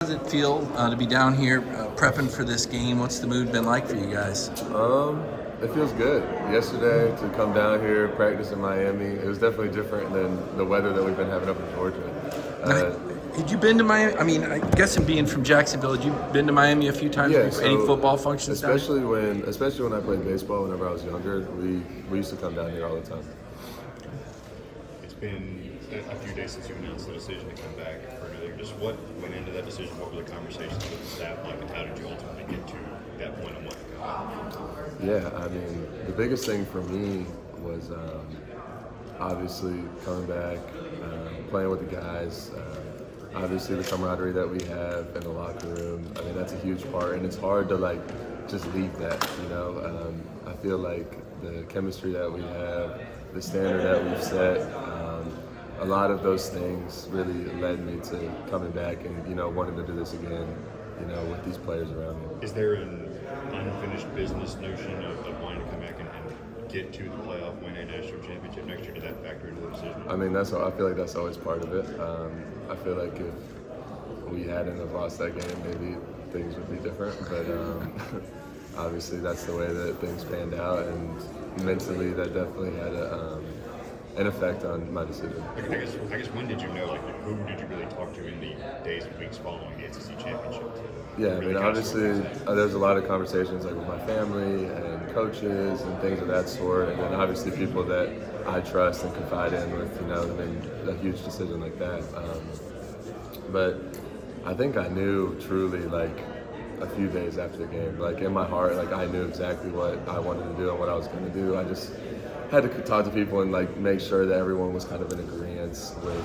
How does it feel to be down here prepping for this game? What's the mood been like for you guys? It feels good. Yesterday to come down here, practice in Miami, it was definitely different than the weather that we've been having up in Georgia. Had you been to Miami? I mean, I guess being from Jacksonville, had you been to Miami a few times? Yeah, Before? Any football functions down here? Especially when I played baseball whenever I was younger, we used to come down here all the time. It's been a few days since you announced the decision to come back for another year. Just what went into that decision? What were the conversations with the staff like, and how did you ultimately get to that point and what? Yeah, I mean, the biggest thing for me was obviously coming back, playing with the guys. Obviously, the camaraderie that we have in the locker room. I mean, that's a huge part, and it's hard to just leave that. You know, I feel like the chemistry that we have, the standard that we've set. A lot of those things really led me to coming back and wanting to do this again. With these players around me. Is there an unfinished business notion of wanting to come back and get to the playoff, win a national championship next year? Did that factor into the decision? I mean, I feel like that's always part of it. I feel like if we hadn't have lost that game, maybe things would be different. But obviously, that's the way that things panned out, and mentally, that definitely had an effect on my decision. I guess when did you know? Who did you really talk to in the days and weeks following the SEC championship? Yeah, I mean, obviously, there's a lot of conversations with my family and coaches and things of that sort, and then obviously people that I trust and confide in with, in a huge decision like that. But I think I knew truly a few days after the game, in my heart, I knew exactly what I wanted to do and what I was going to do. I just had to talk to people and make sure that everyone was kind of in agreement with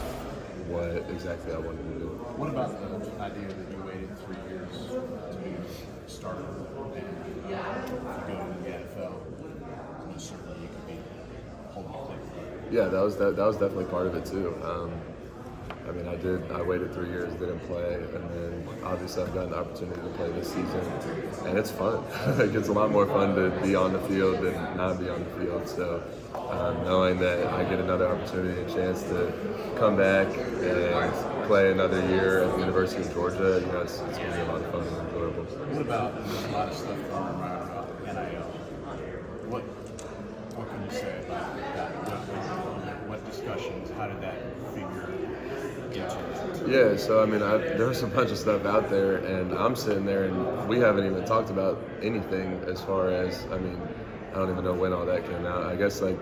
what exactly I wanted to do. What about the idea that you waited 3 years to be a starter and if you go to the NFL, most certainly you could be holding the plate? Yeah, that was definitely part of it too. I mean, I waited 3 years, didn't play, and then obviously I've gotten the opportunity to play this season, and it's fun. It's a lot more fun to be on the field than not be on the field. So knowing that I get another opportunity, a chance to come back and play another year at the University of Georgia, it's going to be a lot of fun and enjoyable. What about, there's a lot of stuff going around about NIL. What can you say about that? What discussions, how did that figure into it? Yeah, so I mean, there's a bunch of stuff out there, and I'm sitting there, and we haven't even talked about anything as far as, I mean, I don't even know when all that came out. I guess a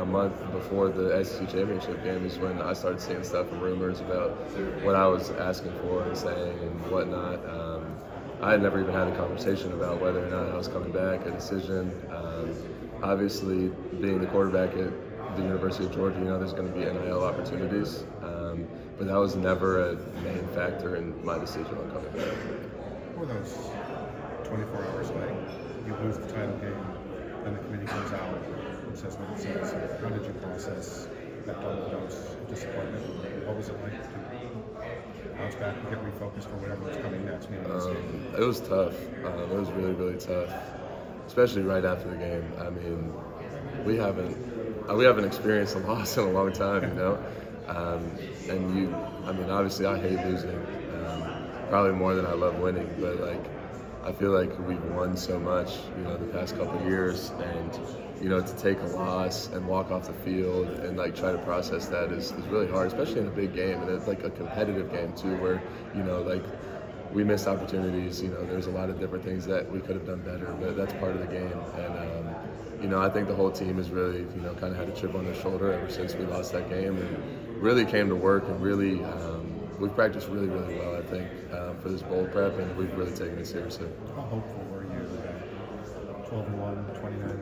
month before the SEC championship game is when I started seeing stuff and rumors about what I was asking for and saying and whatnot. I had never even had a conversation about whether or not I was coming back, a decision. Obviously, being the quarterback at the University of Georgia, there's going to be NIL opportunities, but that was never a main factor in my decision on coming back. For those 24 hours away, you lose the title game, then the committee comes out and says what it says. How did you process that double dose of disappointment? What was it like to bounce back and get refocused for whatever was coming next? It was tough. It was really, really tough, especially right after the game. I mean, we haven't experienced a loss in a long time, I mean, obviously I hate losing, probably more than I love winning, but I feel like we've won so much, the past couple of years, and to take a loss and walk off the field and try to process that is really hard, especially in a big game, and it's a competitive game too, where we missed opportunities. There's a lot of different things that we could have done better, but that's part of the game. And I think the whole team has really, kind of had a chip on their shoulder ever since we lost that game, and really came to work and really, we've practiced really, really well, I think, for this bowl prep, and we've really taken it seriously. How hopeful were you 12-1, 29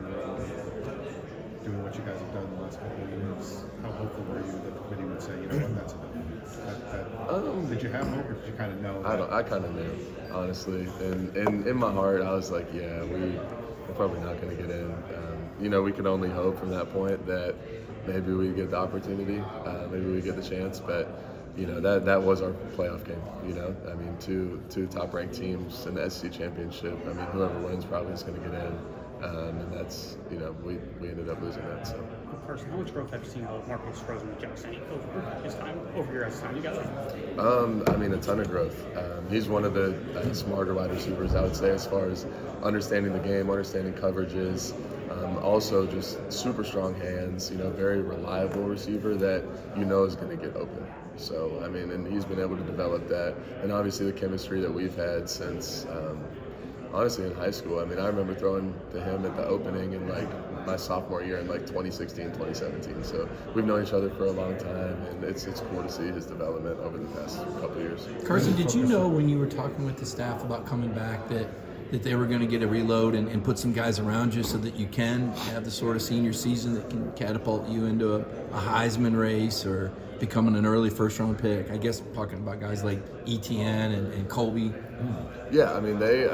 doing what you guys have done the last couple of years? How hopeful were you that the committee would say, that's enough? Did you have hope, or did you kind of know? I kind of knew, honestly, and in my heart, I was like, yeah, we're probably not going to get in. We could only hope from that point that maybe we get the opportunity, maybe we get the chance, but that was our playoff game. I mean, two top-ranked teams in the SEC championship. I mean, whoever wins probably is going to get in, and that's we ended up losing that. So. Carson, how much growth have you seen with Marcus Rosen-Jackson over your time together? I mean, a ton of growth. He's one of the smarter wide receivers, I would say, as far as understanding the game, understanding coverages. Also, just super strong hands. Very reliable receiver that is going to get open. So, I mean, and he's been able to develop that, and obviously the chemistry that we've had since. Honestly, in high school, I mean, I remember throwing to him at the opening in my sophomore year in 2016, 2017. So we've known each other for a long time, and it's cool to see his development over the past couple of years. Carson, did you know when you were talking with the staff about coming back that they were going to get a reload and put some guys around you so that you can have the sort of senior season that can catapult you into a Heisman race or becoming an early first-round pick? I guess talking about guys like Etienne and Colby. Yeah, I mean they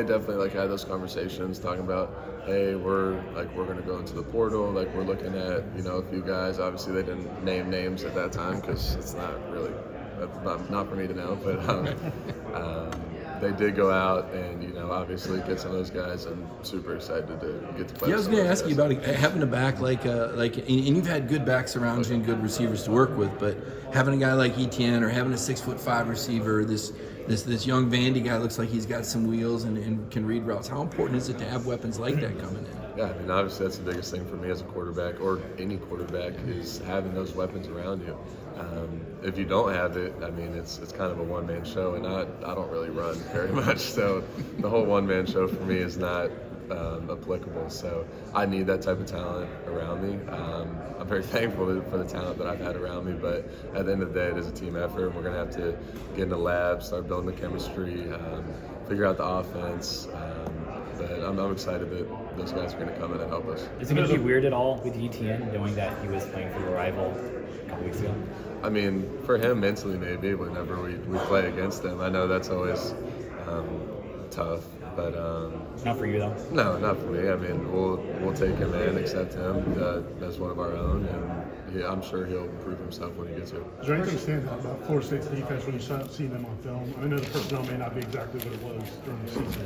definitely had those conversations talking about, hey, we're going to go into the portal, we're looking at a few guys. Obviously they didn't name names at that time because it's not for me to know, but they did go out and obviously get some of those guys. I'm super excited to get to play. Yeah, I was going to ask you about having a back and you've had good backs around you and good receivers to work with, but having a guy like Etienne or having a 6'5" receiver, this young Vandy guy looks like he's got some wheels and can read routes. How important is it to have weapons like that coming in? Yeah, I mean, obviously that's the biggest thing for me as a quarterback, or any quarterback, is having those weapons around you. If you don't have it, I mean, it's kind of a one-man show, and I don't really run very much, so the whole one-man show for me is not applicable. So I need that type of talent around me. I'm very thankful for the talent that I've had around me, but at the end of the day, it is a team effort. We're going to have to get in the lab, start building the chemistry, figure out the offense. But I'm excited that those guys are going to come in and help us. Is it going to be weird at all with Etienne knowing that he was playing for your rival a couple weeks ago? I mean, for him mentally, maybe whenever we play against them, I know that's always tough. But not for you though. No, not for me. I mean, we'll take him in, accept him as one of our own, and I'm sure he'll prove himself when he gets here. Is there anything stand out about Florida State's defense when you see them on film? I know the personnel may not be exactly what it was during the season.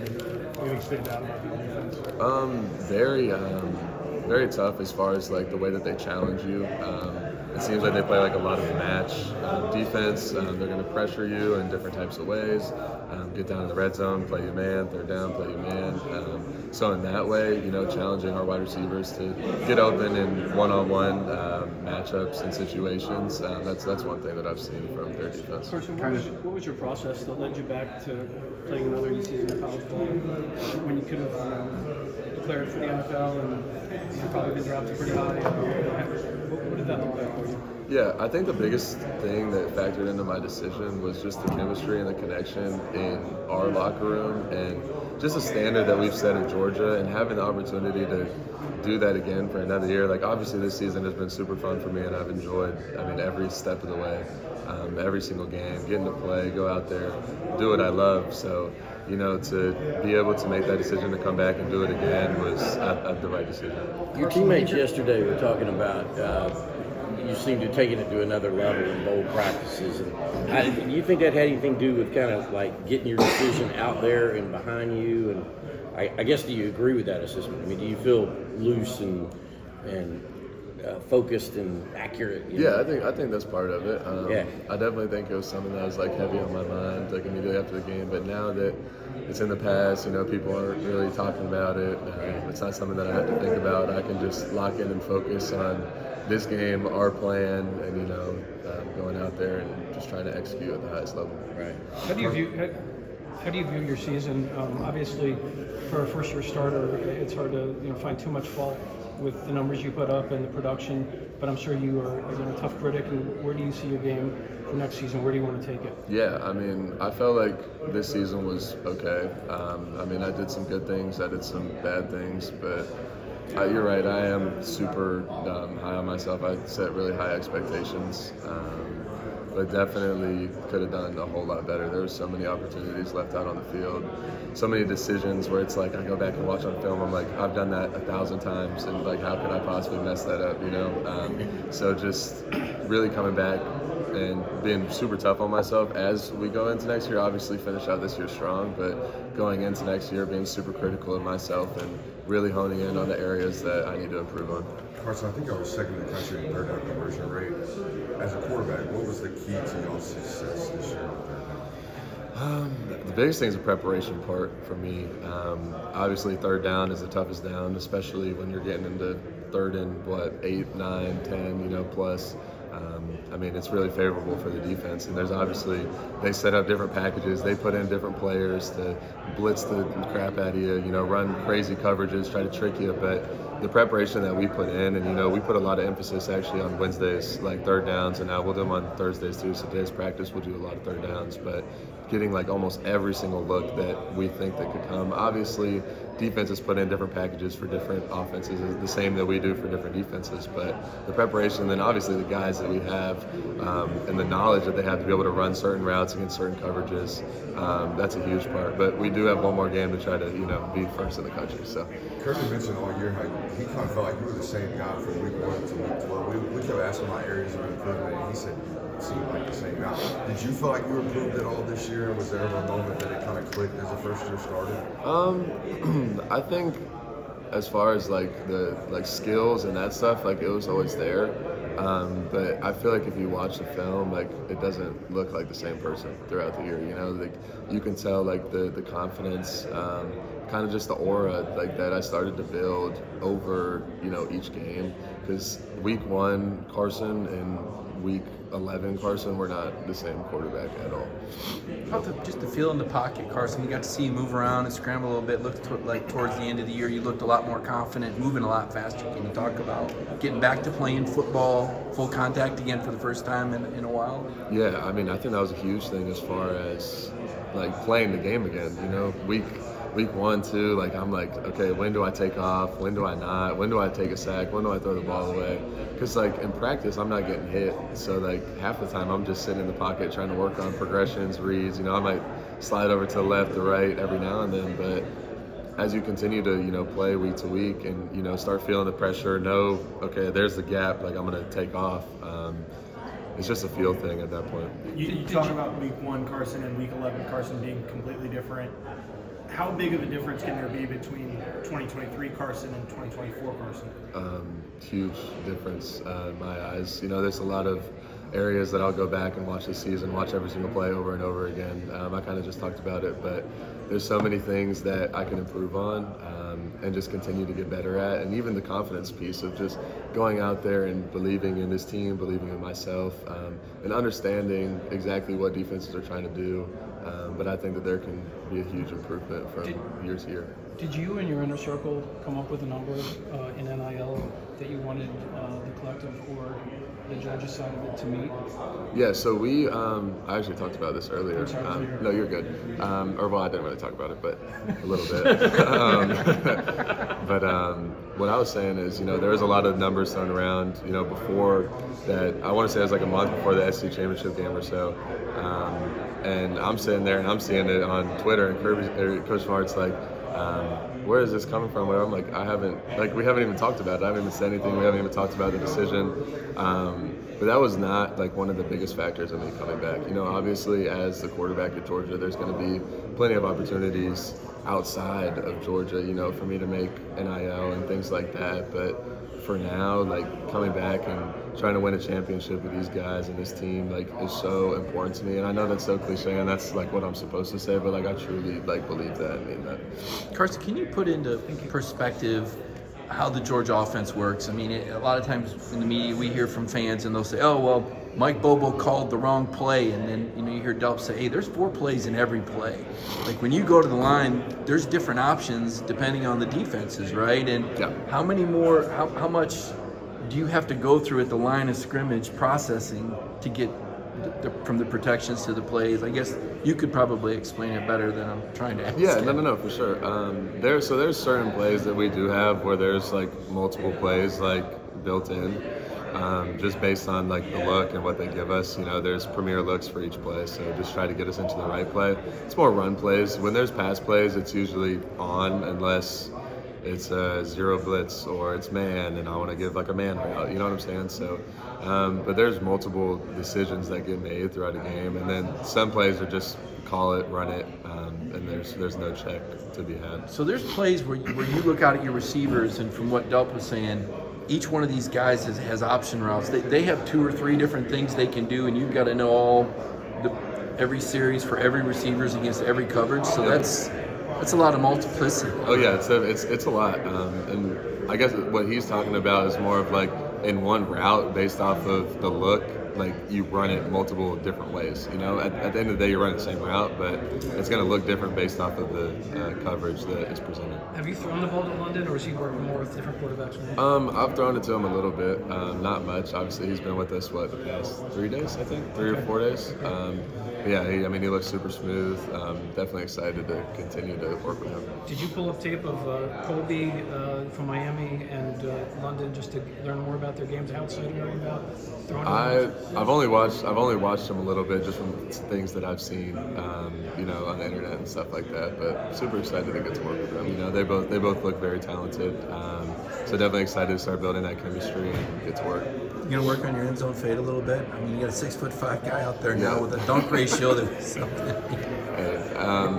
Anything stand out about the defense? Very tough as far as the way that they challenge you. It seems like they play a lot of match defense. They're going to pressure you in different types of ways. Get down in the red zone, play you man. Third down, play you man. So in that way, challenging our wide receivers to get open in one-on-one matchups and situations. That's one thing that I've seen from their defense. Carson, what was your process that led you back to playing another season of college ball when you could have declared for the NFL and you've probably been drafted pretty high? What did that look like for you? Yeah, I think the biggest thing that factored into my decision was just the chemistry and the connection in our locker room, and just the standard that we've set at Georgia, and having the opportunity to do that again for another year. Obviously this season has been super fun for me, and I've enjoyed, every step of the way, every single game, getting to play, go out there, do what I love. So, to be able to make that decision to come back and do it again was the right decision. Your teammates yesterday were talking about you seem to have taken it to another level in bowl practices. And do you think that had anything to do with kind of getting your decision out there and behind you? And I guess, do you agree with that assessment? I mean, do you feel loose and focused and accurate? Yeah, I think that's part of it. Yeah. I definitely think it was something that was heavy on my mind immediately after the game. But now that it's in the past, people aren't really talking about it. It's not something that I have to think about. I can just lock in and focus on this game, our plan, and going out there and just trying to execute at the highest level. Right. How do you view your season? Obviously, for a first-year starter, it's hard to find too much fault with the numbers you put up and the production. But I'm sure you are a tough critic. And where do you see your game for next season? Where do you want to take it? Yeah, I mean, I felt like this season was okay. I did some good things, I did some bad things, but you're right. I am super high on myself. I set really high expectations. But definitely could have done a whole lot better. There were so many opportunities left out on the field, so many decisions where it's I go back and watch on film, I'm I've done that 1,000 times, and how could I possibly mess that up, So just really coming back and being super tough on myself as we go into next year. Obviously finish out this year strong, but going into next year being super critical of myself and really honing in on the areas that I need to improve on. Carson, I think I was second in the country in third down conversion rate. As a quarterback, what was the key to y'all's success this year on third down? The biggest thing is the preparation part for me. Obviously, third down is the toughest down, especially when you're getting into third and 8, 9, 10, plus. I mean, it's really favorable for the defense, and there's obviously, they set up different packages, they put in different players to blitz the crap out of you, run crazy coverages, try to trick you, but the preparation that we put in, and we put a lot of emphasis actually on Wednesdays, like third downs, and now we'll do them on Thursdays too, so today's practice we'll do a lot of third downs, but getting like almost every single look that we think that could come. Obviously, defenses put in different packages for different offenses, the same that we do for different defenses, but the preparation, then obviously the guys that we have and the knowledge that they have to be able to run certain routes against certain coverages, that's a huge part. But we do have one more game to try to, be first in the country. So Kirby mentioned all year how he kind of felt like you were the same guy from week 1 to week 12. We kept asking about areas of improvement, and he said it seemed like the same guy. Did you feel like you improved at all this year? Was there ever a moment that it kind of clicked as a first-year starter? I think as far as the skills and that stuff, it was always there. But I feel like if you watch the film, it doesn't look like the same person throughout the year. You can tell the confidence, kind of just the aura that I started to build over each game. Because week 1 Carson and week 11 Carson were not the same quarterback at all. Just the feel in the pocket, Carson. You got to see you move around and scramble a little bit. Looked like towards the end of the year, you looked a lot more confident, moving a lot faster. Can you talk about getting back to playing football, full contact again for the first time in a while? Yeah, I mean, I think that was a huge thing as far as playing the game again. Week 1, 2, I'm okay, when do I take off? When do I not? When do I take a sack? When do I throw the ball away? Because in practice, I'm not getting hit. So half the time, I'm just sitting in the pocket trying to work on progressions, reads. I might slide over to the left or right every now and then. But as you continue to play week to week and start feeling the pressure, know okay, there's the gap. I'm going to take off. It's just a feel thing at that point. You talk about week 1 Carson and week 11 Carson being completely different. How big of a difference can there be between 2023 Carson and 2024 Carson? Huge difference in my eyes. There's a lot of areas that I'll go back and watch this season, watch every single play over and over again. I kind of just talked about it, but there's so many things that I can improve on and just continue to get better at. And even the confidence piece of just going out there and believing in this team, believing in myself, and understanding exactly what defenses are trying to do. But I think that there can be a huge improvement from year to year. Did you and your inner circle come up with a number in NIL that you wanted the collective or the Georgia side of it to meet? Yeah, so we, I actually talked about this earlier. No, you're good. I didn't really talk about it, but a little bit. What I was saying is, there was a lot of numbers thrown around, before that. I want to say it was a month before the SC Championship game or so. And I'm sitting there and I'm seeing it on Twitter, and Coach Smart's where is this coming from? Where I'm we haven't even talked about it. I haven't even said anything. We haven't even talked about the decision. But that was not one of the biggest factors of me coming back. Obviously as the quarterback at Georgia, there's going to be plenty of opportunities outside of Georgia, for me to make NIL and things like that. But for now, coming back and trying to win a championship with these guys and this team, is so important to me. And I know that's so cliche and that's what I'm supposed to say, but I truly believe that and mean that. Carson, can you put into perspective how the Georgia offense works? I mean, a lot of times in the media we hear from fans and they'll say, oh, well, Mike Bobo called the wrong play, and then you hear Delp say, hey, there's 4 plays in every play. When you go to the line, there's different options depending on the defenses, right? And how much do you have to go through at the line of scrimmage processing to get from the protections to the plays? I guess you could probably explain it better than I'm trying to ask. Yeah, no, for sure. There's certain plays that we do have where there's multiple plays built in. Just based on the look and what they give us, there's premier looks for each play, so just try to get us into the right play. It's more run plays. When there's pass plays, it's usually on unless it's zero blitz or it's man, and I want to give like a man route. You know what I'm saying? So, but there's multiple decisions that get made throughout a game, and then some plays are just call it, run it, and there's no check to be had. So there's plays where you look out at your receivers, and from what Delp was saying, each one of these guys has option routes. They have 2 or 3 different things they can do, and you've got to know every series for every receivers against every coverage. So that's a lot of multiplicity. Oh yeah, it's a lot, and I guess what he's talking about is more of like in one route based off of the look. Like you run it multiple different ways. You know, at the end of the day, you're running the same route, but it's going to look different based off of the coverage that is presented. Have you thrown the ball to London, or is he working more with different quarterbacks now? I've thrown it to him a little bit, not much. Obviously, he's been with us the past 3 days, I think, 3 or 4 days. Yeah, he looks super smooth. Definitely excited to continue to work with him. Did you pull up tape of Colby from Miami and London just to learn more about their games? How excited are you about throwing? I've only watched them a little bit just from things that I've seen, on the internet and stuff like that. But super excited to get to work with them. You know, they both look very talented. So definitely excited to start building that chemistry and get to work. You gonna work on your end zone fade a little bit? I mean, you got a 6'5" guy out there now with a dunk ratio that's something.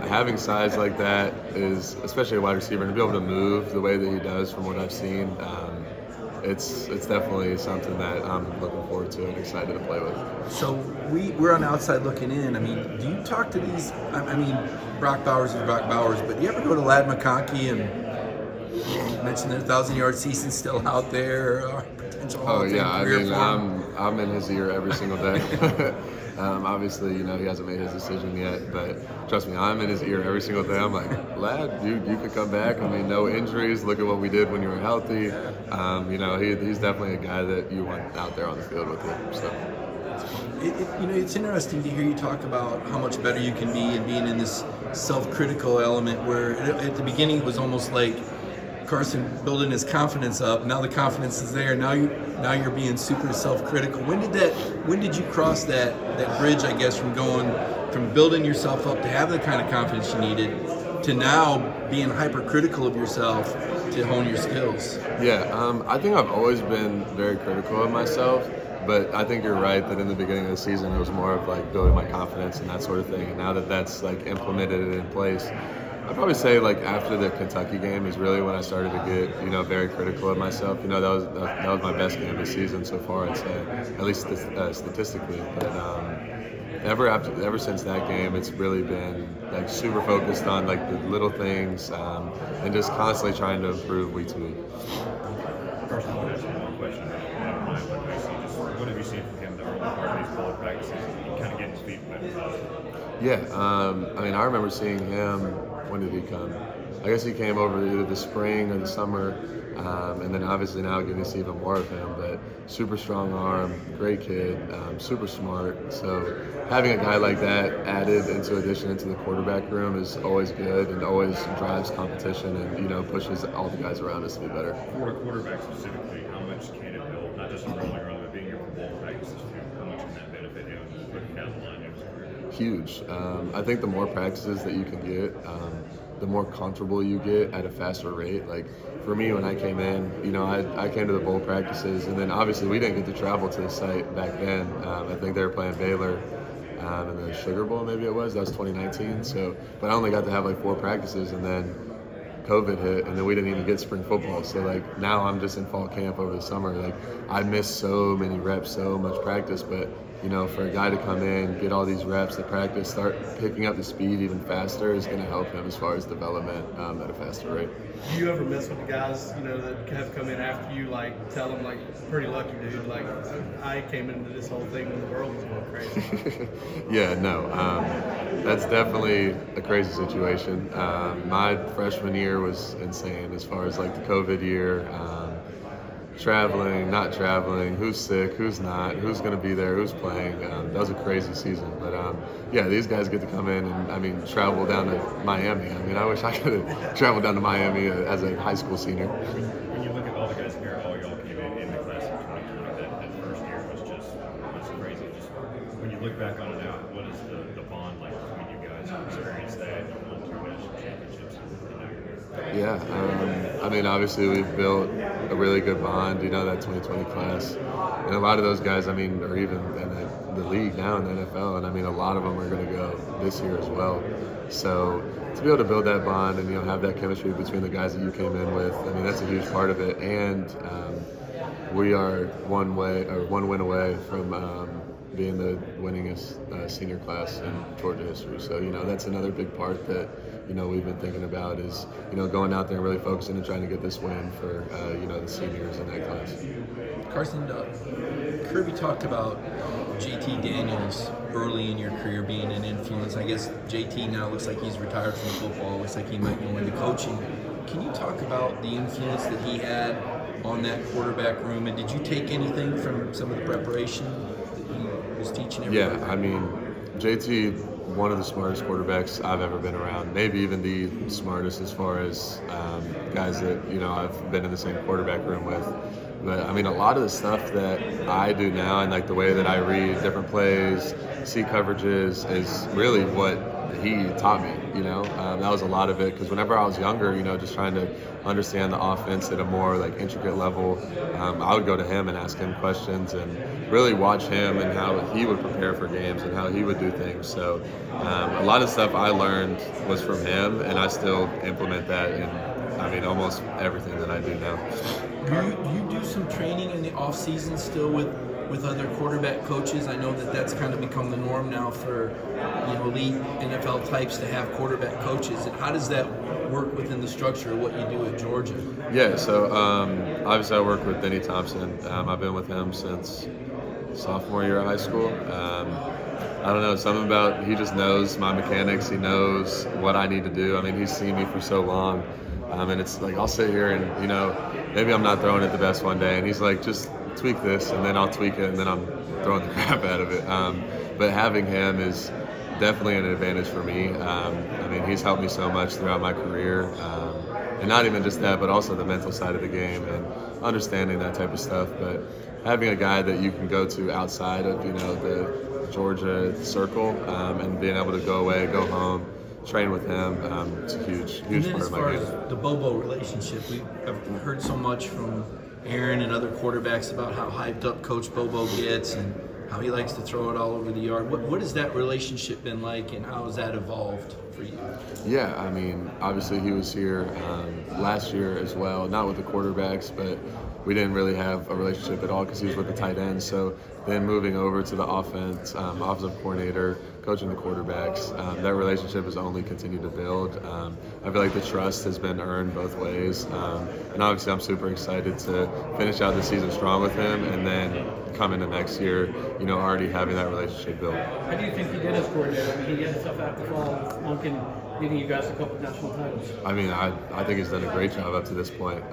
Having size like that is, especially a wide receiver, and to be able to move the way that he does from what I've seen, it's definitely something that I'm looking forward to and excited to play with. So we're on the outside looking in. I mean, do you talk to these? I mean, Brock Bowers is Brock Bowers, but do you ever go to Ladd McConkey and mention their 1,000-yard season still out there? Or potential Oh yeah, I career mean, for him? I'm in his ear every single day. Obviously, he hasn't made his decision yet, but trust me, I'm in his ear every single day. I'm like, Lad, you could come back. I mean, no injuries. Look at what we did when you were healthy. He's definitely a guy that you want out there on the field with you. So. It's interesting to hear you talk about how much better you can be and being in this self-critical element where at the beginning it was almost like Carson building his confidence up. Now the confidence is there. Now you're being super self-critical. When did you cross that bridge, I guess, from building yourself up to have the kind of confidence you needed to now being hypercritical of yourself to hone your skills? Yeah, I think I've always been very critical of myself, but I think you're right that in the beginning of the season it was more of like building my confidence and that sort of thing. And now that that's like implemented and in place, I'd probably say like after the Kentucky game is really when I started to get very critical of myself. That was my best game of the season so far, I'd say, at least statistically. But ever since that game, it's really been like super focused on like the little things and just constantly trying to improve week to week. Carson, I want to ask you one question. What have you seen from him the early part of these bowl practices? And kind of getting his feet wet. Yeah, I remember seeing him. When did he come? I guess he came over either the spring or the summer, and then obviously now getting to see even more of him. But super strong arm, great kid, super smart. So having a guy like that added into addition into the quarterback room is always good and always drives competition and pushes all the guys around us to be better. For a quarterback specifically, how much can it build? Not just rolling early, but being here for bowl practices too. How much can that benefit him looking down the line in his career? Huge. I think the more practices that you can get, the more comfortable you get at a faster rate. Like for me, when I came in, I came to the bowl practices, and then obviously we didn't get to travel to the site back then. I think they were playing Baylor in the Sugar Bowl, maybe it was. That was 2019. So, but I only got to have like 4 practices, and then COVID hit, and then we didn't even get spring football. So like now I'm just in fall camp over the summer. Like I missed so many reps, so much practice, but for a guy to come in, get all these reps to practice, start picking up the speed even faster is going to help him as far as development at a faster rate. Do you ever mess with the guys, that have come in after you, like, tell them, like, pretty lucky, dude, like, I came into this whole thing when the world was going crazy? Yeah, no. That's definitely a crazy situation. My freshman year was insane as far as, like, the COVID year. Traveling, not traveling, who's sick, who's not, who's going to be there, who's playing. That was a crazy season. But, these guys get to come in and, travel down to Miami. I wish I could have traveled down to Miami as a high school senior. When you look at all the guys here, all y'all came in the class of 2020, that first year was crazy. Just when you look back on it now, what is the bond like between you guys? You experienced that, you won 2 national championships, and now you're here. Yeah, Yeah, I mean, obviously we've built a really good bond, you know, that 2020 class. And a lot of those guys, I mean, are even in the league now in the NFL, and I mean, a lot of them are going to go this year as well. So to be able to build that bond and, you know, have that chemistry between the guys that you came in with, I mean, that's a huge part of it. And we are one win away from being the winningest senior class in Georgia history. So, you know, that's another big part that, you know, we've been thinking about is, you know, going out there and really focusing and trying to get this win for, you know, the seniors in that class. Carson, Kirby talked about JT Daniels early in your career being an influence. I guess JT now looks like he's retired from football. Looks like he might go into coaching. Can you talk about the influence that he had on that quarterback room? And did you take anything from some of the preparation that he was teaching everybody? Yeah, I mean, JT, one of the smartest quarterbacks I've ever been around, maybe even the smartest as far as guys that, you know, I've been in the same quarterback room with. But I mean, a lot of the stuff that I do now and like the way that I read different plays, see coverages is really what he taught me, you know. That was a lot of it because whenever I was younger, you know, just trying to understand the offense at a more like intricate level, I would go to him and ask him questions and really watch him and how he would prepare for games and how he would do things. So a lot of stuff I learned was from him, and I still implement that in, I mean, almost everything that I do now. Do you do some training in the off season still with other quarterback coaches? I know that that's kind of become the norm now for, you know, elite NFL types to have quarterback coaches. And how does that work within the structure of what you do at Georgia? Yeah, so obviously I work with Denny Thompson. I've been with him since sophomore year of high school. I don't know, something about, he just knows my mechanics. He knows what I need to do. I mean, he's seen me for so long. And it's like, I'll sit here and, you know, maybe I'm not throwing it the best one day. And he's like, just tweak this, and then I'll tweak it, and then I'm throwing the crap out of it. But having him is definitely an advantage for me. I mean, he's helped me so much throughout my career. And not even just that, but also the mental side of the game and understanding that type of stuff. But having a guy that you can go to outside of, you know, the Georgia circle and being able to go away, go home, train with him, it's a huge part of my game. As far as the Bobo relationship, we've heard so much from Aaron and other quarterbacks about how hyped up Coach Bobo gets and how he likes to throw it all over the yard. What has that relationship been like, and how has that evolved for you? Yeah, I mean, obviously he was here last year as well, not with the quarterbacks, but we didn't really have a relationship at all because he was with the tight end. So then moving over to the offensive coordinator, coaching the quarterbacks, that relationship has only continued to build. I feel like the trust has been earned both ways. And obviously I'm super excited to finish out the season strong with him and then come into next year, you know, already having that relationship built. How do you think he did as coordinator? I mean, he get himself out the fall with Lunkin leading you guys a couple national titles. I mean, I think he's done a great job up to this point.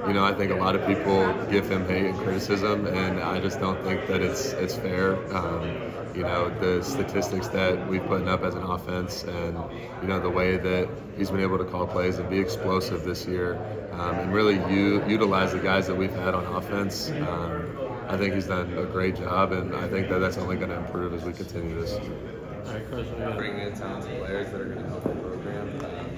You know, I think a lot of people give him hate and criticism, and I just don't think that it's fair. You know, the statistics that we've put up as an offense and, you know, the way that he's been able to call plays and be explosive this year and really utilize the guys that we've had on offense. I think he's done a great job, and I think that that's only going to improve as we continue this. Bringing in talented players that are going to help the program,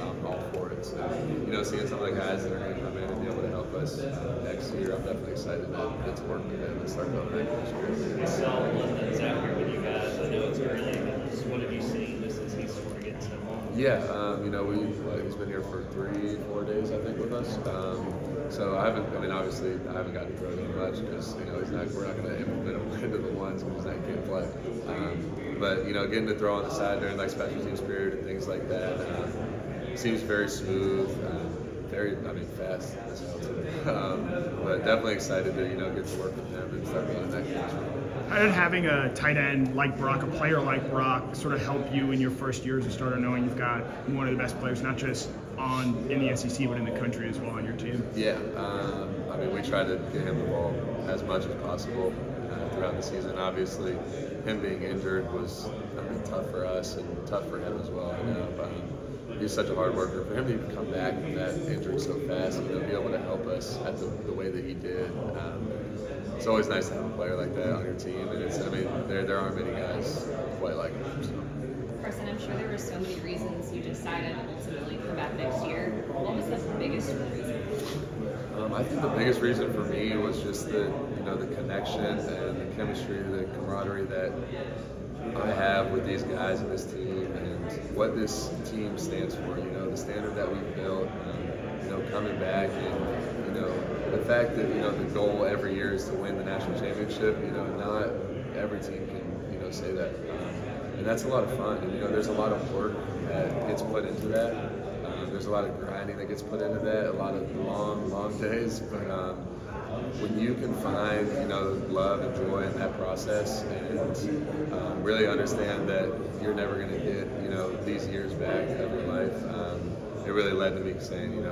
I'm all for it. So, you know, seeing some of the guys that are going to come in and be able to help us next year, I'm definitely excited to get to work with them and start building that culture. So, London's out here with you guys. I know it's early, but what have you seen just as he's sort of getting set up? Yeah, you know, he's been here for 3-4 days, I think, with us. So obviously I haven't gotten to throw him much because, you know, we're not going to implement him into the ones because he can't play. But, you know, getting to throw on the side during like special teams period and things like that seems very smooth, very, fast as hell too. But definitely excited to, you know, get to work with him and start building that connection. How did having a tight end like Brock, a player like Brock, sort of help you in your first year as a starter, knowing you've got one of the best players, not just in the SEC, but in the country as well on your team? Yeah, we try to get him the ball as much as possible throughout the season. Obviously, him being injured was tough for us and tough for him as well. You know, but he's such a hard worker. For him to even come back from that injury so fast, you know, be able to help us at the way that he did. It's always nice to have a player like that on your team, and there aren't many guys quite like him. So. Carson, I'm sure there were so many reasons you just decided to ultimately come back next year. What was the biggest reason? I think the biggest reason for me was just the connection and the chemistry, the camaraderie that I have with these guys and this team, and what this team stands for. The standard that we've built. Coming back, and the fact that the goal every year is to win the national championship. Not every team can say that, and that's a lot of fun. And there's a lot of work that gets put into that. There's a lot of grinding that gets put into that. A lot of long days, but when you can find love and joy in that process, and really understand that you're never going to get these years back of your life. It really led to me saying,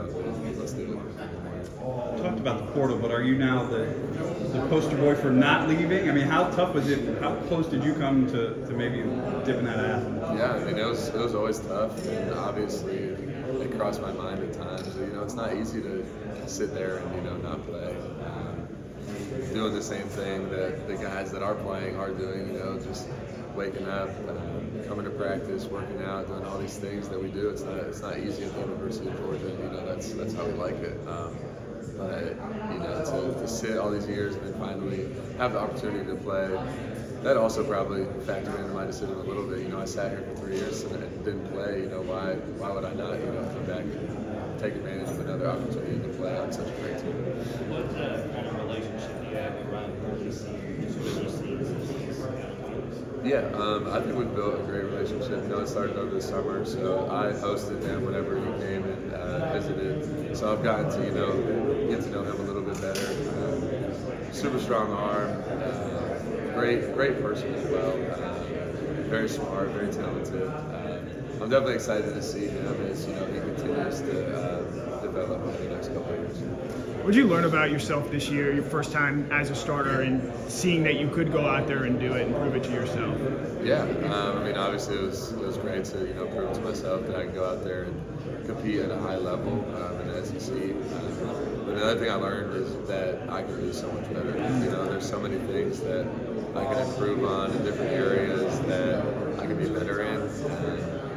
let's do it. Talked about the portal, but are you now the poster boy for not leaving? I mean, how tough was it? How close did you come to maybe dipping that ass? Yeah, I mean, it was always tough, and obviously it crossed my mind at times. It's not easy to sit there and not play. Doing the same thing that the guys that are playing are doing, just waking up, coming to practice, working out, doing all these things that we do. It's not easy at the University of Georgia. That's how we like it. But to sit all these years and then finally have the opportunity to play, that also probably factored into my decision a little bit. I sat here for 3 years and didn't play. Why would I not come back and take advantage of another opportunity to play on such a great team? What kind of relationship do you have with Ryan Burgess? Yeah, I think we've built a great relationship. It started over the summer, so I hosted him whenever he came and visited. So I've gotten to get to know him a little bit better. Super strong arm, great person as well. Very smart, very talented. I'm definitely excited to see him as he continues to develop over the next couple of years. What did you learn about yourself this year, your first time as a starter, and seeing that you could go out there and do it and prove it to yourself? Yeah, I mean, obviously it was great to prove to myself that I can go out there and compete at a high level in the SEC. But the other thing I learned is that I can do so much better. There's so many things that I can improve on in different areas that I can be better in.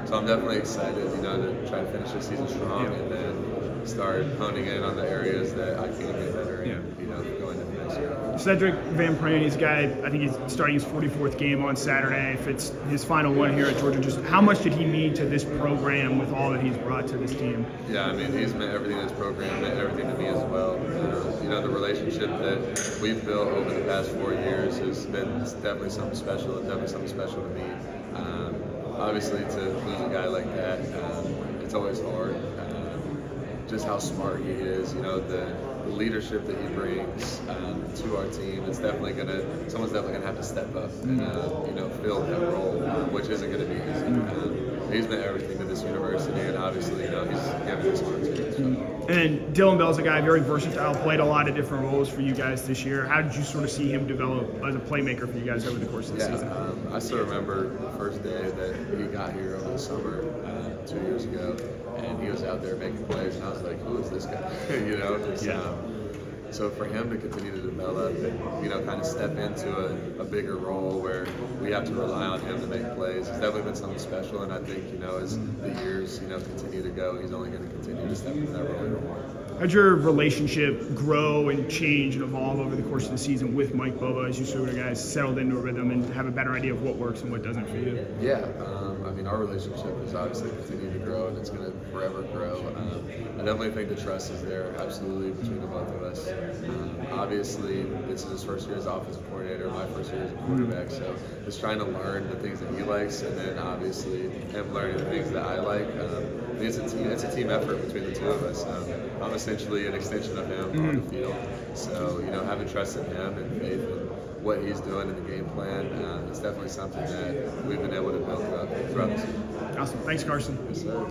So I'm definitely excited, to try to finish this season strong and then start honing in on the areas that I can be better in, going into next year. Cedric Van Pran, he's a guy, I think he's starting his 44th game on Saturday. If it's his final one here at Georgia, just how much did he mean to this program with all that he's brought to this team? Yeah, I mean, he's meant everything to this program, meant everything to me as well. The relationship that we've built over the past 4 years has been definitely something special, and definitely something special to me. Obviously, to lose a guy like that, it's always hard. Just how smart he is, the leadership that he brings to our team. It's definitely someone's definitely gonna have to step up and fill that role, which isn't gonna be easy. He's been everything to this university, and obviously, he's given us one too. So. And then Dylan Bell's a guy very versatile, played a lot of different roles for you guys this year. How did you sort of see him develop as a playmaker for you guys over the course of the season? I still remember the first day that he got here over the summer 2 years ago, and he was out there making plays, and I was like, who is this guy? So for him to continue to develop and kind of step into a bigger role where we have to rely on him to make plays, it's definitely been something special. And I think as the years continue to go, he's only going to continue to step into that role even more. How'd your relationship grow and change and evolve over the course of the season with Mike Bobo as you sort of guys settled into a rhythm and have a better idea of what works and what doesn't for you? Yeah, I mean, our relationship has obviously continued to grow, and it's going to forever grow. I definitely think the trust is there, absolutely, between the both of us. Obviously, this is his first year as offensive coordinator, my first year as a quarterback, so just trying to learn the things that he likes, and then obviously him learning the things that I like. It's a team effort between the two of us. I'm essentially an extension of him on the field, so having trust in him and faith in what he's doing in the game plan, it's definitely something that we've been able to build throughout the season. Awesome. Thanks, Carson. Yes, sir.